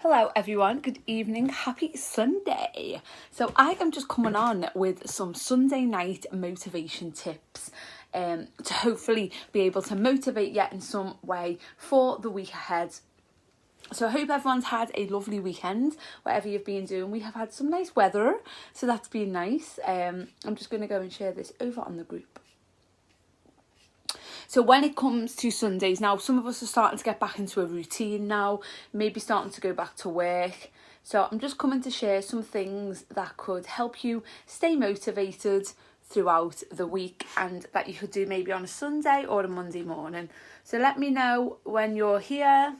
Hello everyone, good evening, happy Sunday. So I am just coming on with some Sunday night motivation tips to hopefully be able to motivate you in some way for the week ahead. So I hope everyone's had a lovely weekend, whatever you've been doing. We have had some nice weather, so that's been nice. I'm just going to go and share this over on the group. So when it comes to Sundays, now some of us are starting to get back into a routine now, maybe starting to go back to work. So I'm just coming to share some things that could help you stay motivated throughout the week and that you could do maybe on a Sunday or a Monday morning. So let me know when you're here.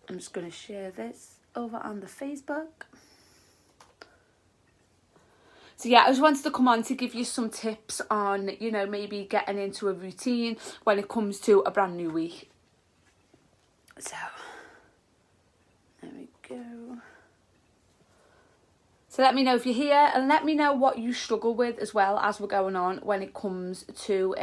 I'm just going to share this over on the Facebook. So yeah, I just wanted to come on to give you some tips on, maybe getting into a routine when it comes to a brand new week. So, there we go. So let me know if you're here and let me know what you struggle with as well as we're going on when it comes to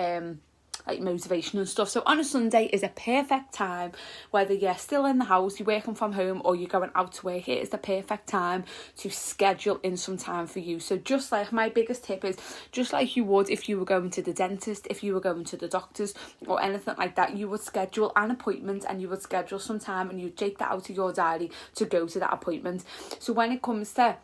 like motivation and stuff. So on a Sunday is a perfect time, whether you're still in the house, you're working from home or you're going out to work, it is the perfect time to schedule in some time for you. So just like my biggest tip is, just like you would if you were going to the dentist, if you were going to the doctors or anything like that, you would schedule an appointment and you would schedule some time and you'd take that out of your diary to go to that appointment. So when it comes to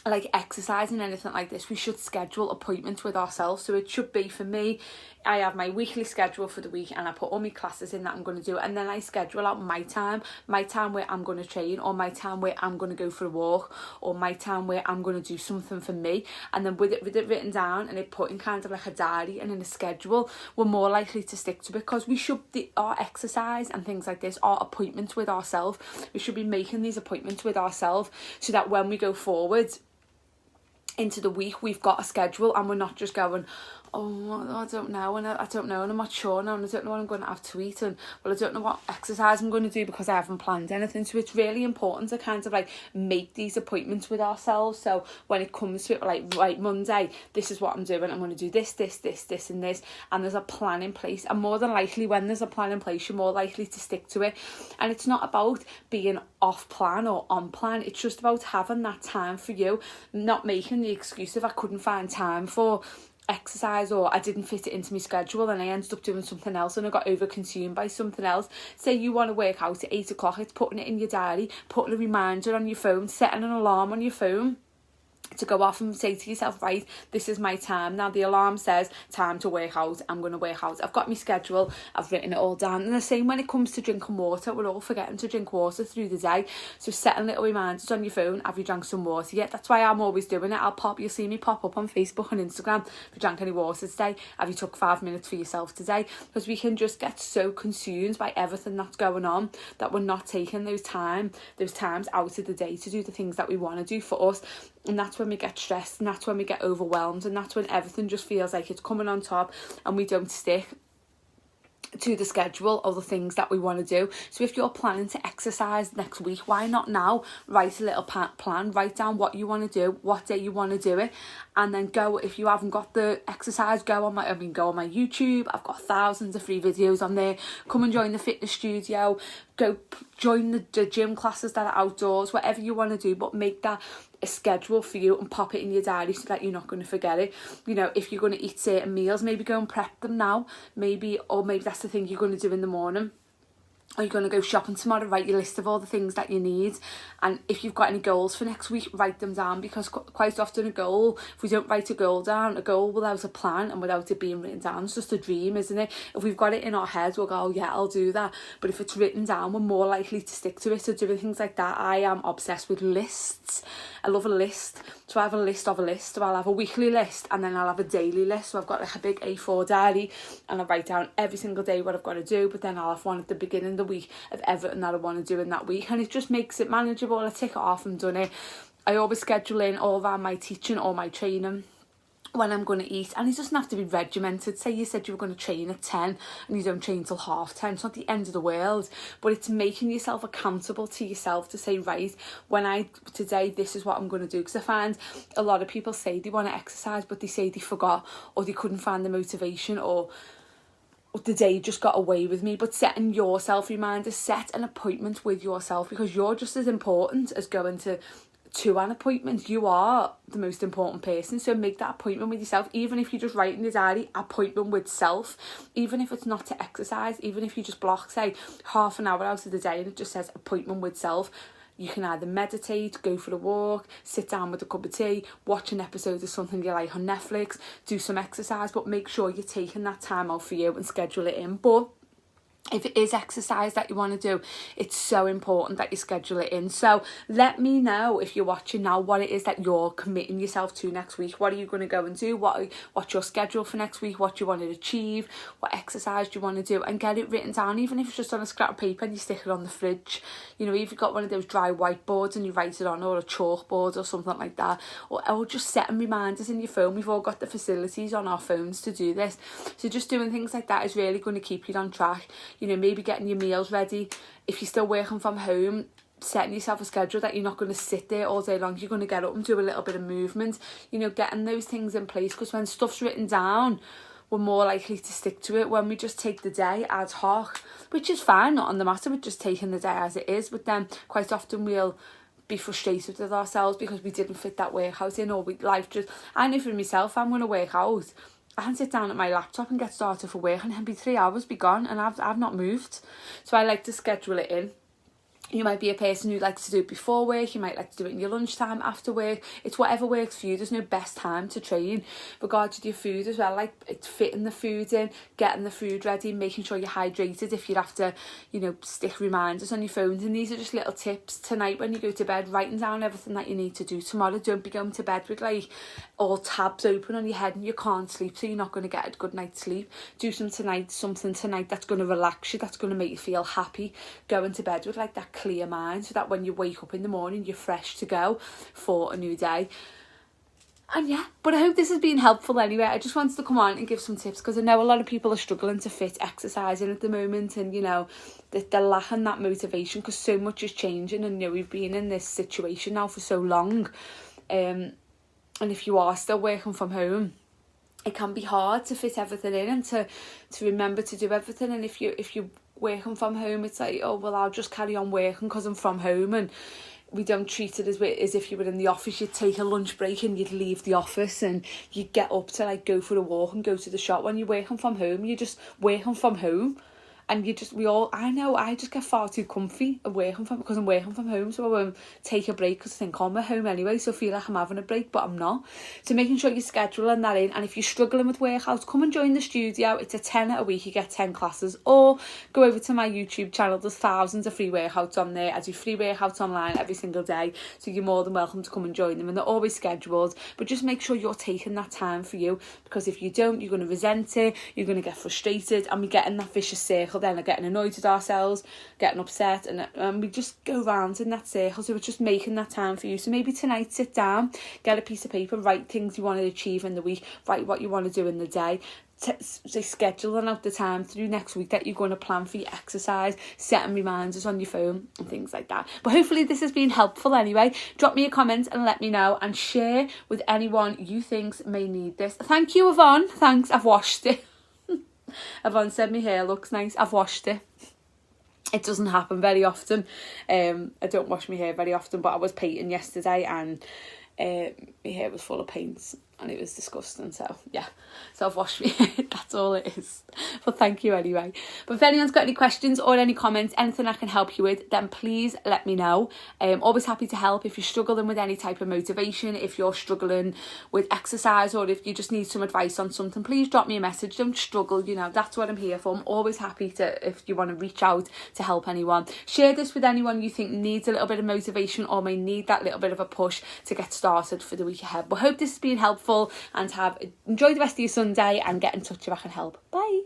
like exercise and anything like this, we should schedule appointments with ourselves. So it should be, for me, I have my weekly schedule for the week and I put all my classes in that I'm going to do, and then I schedule out my time where I'm going to train, or my time where I'm going to go for a walk, or my time where I'm going to do something for me. And then with it written down and it put in kind of like a diary and in a schedule, we're more likely to stick to it, because we should our exercise and things like this are appointments with ourselves. We should be making these appointments with ourselves so that when we go forward into the week, we've got a schedule and we're not just going, oh, I don't know, and I don't know, and I'm not sure now, and I don't know what I'm going to have to eat, and well, I don't know what exercise I'm going to do because I haven't planned anything. So it's really important to kind of like make these appointments with ourselves. So when it comes to it, like, right, Monday, this is what I'm doing, I'm going to do this, and this, and there's a plan in place. And more than likely, when there's a plan in place, you're more likely to stick to it. And it's not about being off plan or on plan, it's just about having that time for you, not making the excuse of I couldn't find time for exercise, or I didn't fit it into my schedule and I ended up doing something else and I got overconsumed by something else. Say you want to work out at 8 o'clock, it's putting it in your diary, putting a reminder on your phone, setting an alarm on your phone to go off and say to yourself, right, this is my time. Now the alarm says time to work out, I'm going to work out. I've got my schedule, I've written it all down. And the same when it comes to drinking water, we're all forgetting to drink water through the day. So setting little reminders on your phone, have you drank some water yet? That's why I'm always doing it. You'll see me pop up on Facebook and Instagram, have you drank any water today? Have you took 5 minutes for yourself today? Because we can just get so consumed by everything that's going on that we're not taking those times out of the day to do the things that we want to do for us. And that's when we get stressed, and that's when we get overwhelmed, and that's when everything just feels like it's coming on top and we don't stick to the schedule or the things that we want to do. So if you're planning to exercise next week, why not now write a little plan, write down what you want to do, what day you want to do it, and then go. If you haven't got the exercise, go on my YouTube. I've got thousands of free videos on there. Come and join the fitness studio, go join the gym classes that are outdoors, whatever you want to do, but make that a schedule for you and pop it in your diary so that you're not going to forget it. If you're going to eat certain meals, maybe go and prep them now, maybe that's the thing you're going to do in the morning. Or you're going to go shopping tomorrow, write your list of all the things that you need. And if you've got any goals for next week, write them down, because quite often if we don't write a goal down, a goal without a plan and without it being written down, it's just a dream, isn't it? If we've got it in our heads, we'll go, oh yeah, I'll do that. But if it's written down, we're more likely to stick to it. So doing things like that, I am obsessed with lists. I love a list. So I have a list of a list. So I'll have a weekly list and then I'll have a daily list. So I've got like a big A4 diary and I write down every single day what I've got to do, but then I'll have one at the beginning of the week of everything that I want to do in that week, and it just makes it manageable. I tick it off and done it. I always schedule in all around my teaching or my training, when I'm going to eat, and it doesn't have to be regimented. Say you said you were going to train at 10 and you don't train till 10:30, it's not the end of the world, but it's making yourself accountable to yourself to say, right, today this is what I'm going to do. Because I find a lot of people say they want to exercise but they say they forgot, or they couldn't find the motivation, or the day just got away with me. But setting yourself reminders, set an appointment with yourself, because you're just as important as going to an appointment. You are the most important person, so make that appointment with yourself. Even if you just write in your diary, appointment with self, even if it's not to exercise, even if you just block, say, half an hour out of the day and it just says appointment with self. You can either meditate, go for a walk, sit down with a cup of tea, watch an episode of something you like on Netflix, do some exercise, but make sure you're taking that time out for you and schedule it in. But if it is exercise that you want to do, it's so important that you schedule it in. So let me know, if you're watching now, what it is that you're committing yourself to next week. What are you going to go and do? What's your schedule for next week? What do you want to achieve? What exercise do you want to do? And get it written down, even if it's just on a scrap of paper and you stick it on the fridge. You know, if you've got one of those dry whiteboards and you write it on, or a chalkboard or something like that, or just setting reminders in your phone. We've all got the facilities on our phones to do this. So just doing things like that is really going to keep you on track. You know, maybe getting your meals ready. If you're still working from home, setting yourself a schedule that you're not going to sit there all day long. You're going to get up and do a little bit of movement. You know, getting those things in place, because when stuff's written down, we're more likely to stick to it. When we just take the day ad hoc, which is fine, not on the matter with just taking the day as it is, but then quite often we'll be frustrated with ourselves because we didn't fit that workout in, or I know for myself, I'm going to work out, I can sit down at my laptop and get started for work and then be 3 hours, be gone, and I've not moved. So I like to schedule it in. You might be a person who likes to do it before work. You might like to do it in your lunchtime, after work. It's whatever works for you. There's no best time to train. Regards to your food as well, like it's fitting the food in, getting the food ready, making sure you're hydrated. If you have to, you know, stick reminders on your phones. And these are just little tips. Tonight when you go to bed, writing down everything that you need to do tomorrow. Don't be going to bed with like all tabs open on your head and you can't sleep, so you're not going to get a good night's sleep. Do something tonight that's going to relax you, that's going to make you feel happy. Going to bed with like that clear mind, so that when you wake up in the morning you're fresh to go for a new day. And yeah, but I hope this has been helpful anyway. I just wanted to come on and give some tips, because I know a lot of people are struggling to fit exercise in at the moment, and you know, they're lacking that motivation because so much is changing, and you know, we've been in this situation now for so long, and if you are still working from home, it can be hard to fit everything in and to remember to do everything. And if you're working from home, it's like, oh well, I'll just carry on working because I'm from home, and we don't treat it as if you were in the office. You'd take a lunch break and you'd leave the office and you'd get up to like go for a walk and go to the shop. When you're working from home, you're just working from home. And I just get far too comfy because I'm working from home, so I won't take a break because I think I'm at home anyway, so I feel like I'm having a break, but I'm not. So making sure you're scheduling that in, and if you're struggling with workouts, come and join the studio. It's a tenner a week, you get 10 classes, or go over to my YouTube channel. There's thousands of free workouts on there. I do free workouts online every single day, so you're more than welcome to come and join them, and they're always scheduled. But just make sure you're taking that time for you, because if you don't, you're going to resent it, you're going to get frustrated, and we get in that vicious circle then of getting annoyed with ourselves, getting upset, and we just go round in that circle. So it's just making that time for you. So maybe tonight, sit down, get a piece of paper, write things you want to achieve in the week, write what you want to do in the day, scheduling out the time through next week that you're going to plan for your exercise, setting reminders on your phone and things like that. But hopefully this has been helpful anyway. Drop me a comment and let me know, and share with anyone you think may need this. Thank you, Yvonne. Thanks. I've washed it. Yvonne said my hair looks nice. I've washed it. It doesn't happen very often. I don't wash my hair very often, but I was painting yesterday and my hair was full of paint and it was disgusting. So yeah, so I've washed my hair. That's all it is. But thank you anyway. But if anyone's got any questions or any comments, anything I can help you with, then please let me know. Always happy to help. If you're struggling with any type of motivation, if you're struggling with exercise, or if you just need some advice on something, please drop me a message. Don't struggle, you know, that's what I'm here for. I'm always happy to, if you want to reach out to help anyone. Share this with anyone you think needs a little bit of motivation or may need that little bit of a push to get started for the week ahead. But I hope this has been helpful, and enjoy the rest of your Sunday, and get in touch if I can help. Bye.